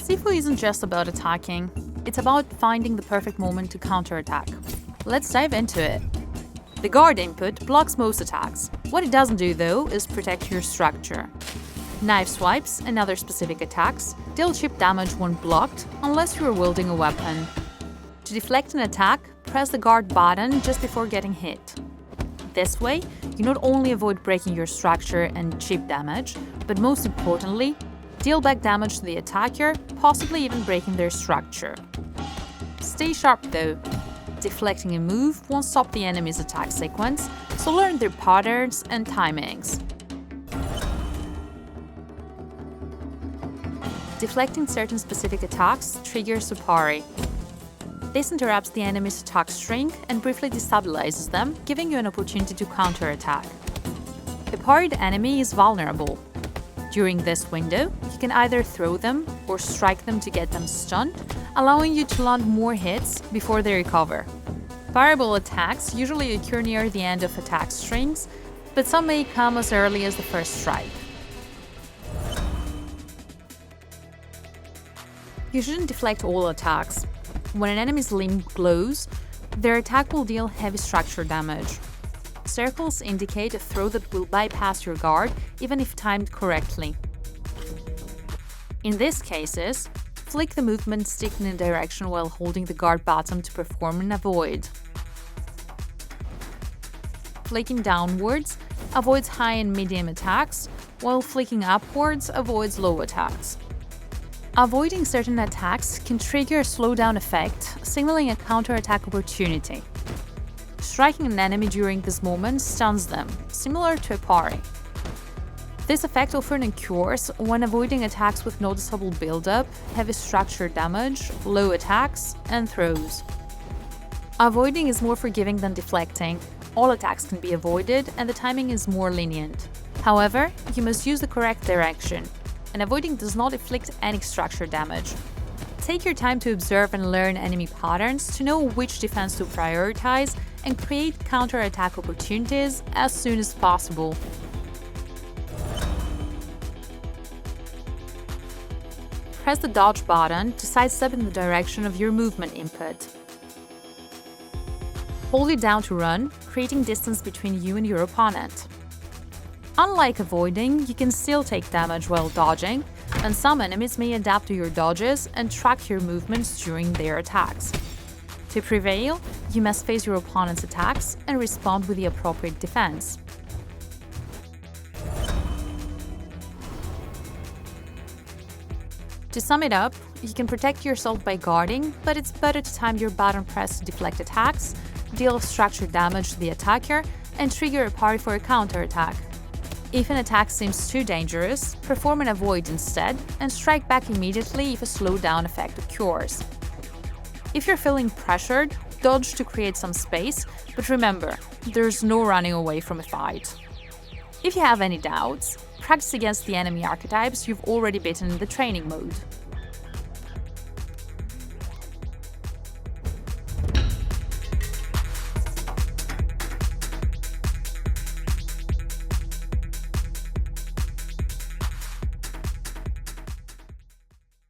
Sifu isn't just about attacking, it's about finding the perfect moment to counterattack. Let's dive into it. The guard input blocks most attacks. What it doesn't do, though, is protect your structure. Knife swipes and other specific attacks deal chip damage when blocked, unless you are wielding a weapon. To deflect an attack, press the guard button just before getting hit. This way, you not only avoid breaking your structure and chip damage, but most importantly, deal back damage to the attacker, possibly even breaking their structure. Stay sharp though. Deflecting a move won't stop the enemy's attack sequence, so learn their patterns and timings. Deflecting certain specific attacks triggers a parry. This interrupts the enemy's attack string and briefly destabilizes them, giving you an opportunity to counterattack. A parried enemy is vulnerable. During this window, you can either throw them or strike them to get them stunned, allowing you to land more hits before they recover. Parryable attacks usually occur near the end of attack strings, but some may come as early as the first strike. You shouldn't deflect all attacks. When an enemy's limb glows, their attack will deal heavy structure damage. Circles indicate a throw that will bypass your guard, even if timed correctly. In these cases, flick the movement stick in a direction while holding the guard button to perform an avoid. Flicking downwards avoids high and medium attacks, while flicking upwards avoids low attacks. Avoiding certain attacks can trigger a slowdown effect, signaling a counterattack opportunity. Striking an enemy during this moment stuns them, similar to a parry. This effect often occurs when avoiding attacks with noticeable build-up, heavy structure damage, low attacks, and throws. Avoiding is more forgiving than deflecting. All attacks can be avoided, and the timing is more lenient. However, you must use the correct direction, and avoiding does not inflict any structure damage. Take your time to observe and learn enemy patterns to know which defense to prioritize and create counter-attack opportunities as soon as possible. Press the dodge button to sidestep in the direction of your movement input. Hold it down to run, creating distance between you and your opponent. Unlike avoiding, you can still take damage while dodging, and some enemies may adapt to your dodges and track your movements during their attacks. To prevail, you must face your opponent's attacks and respond with the appropriate defense. To sum it up, you can protect yourself by guarding, but it's better to time your button press to deflect attacks, deal structure damage to the attacker, and trigger a parry for a counterattack. If an attack seems too dangerous, perform an avoid instead and strike back immediately if a slowdown effect occurs. If you're feeling pressured, dodge to create some space, but remember, there's no running away from a fight. If you have any doubts, practice against the enemy archetypes you've already beaten in the training mode.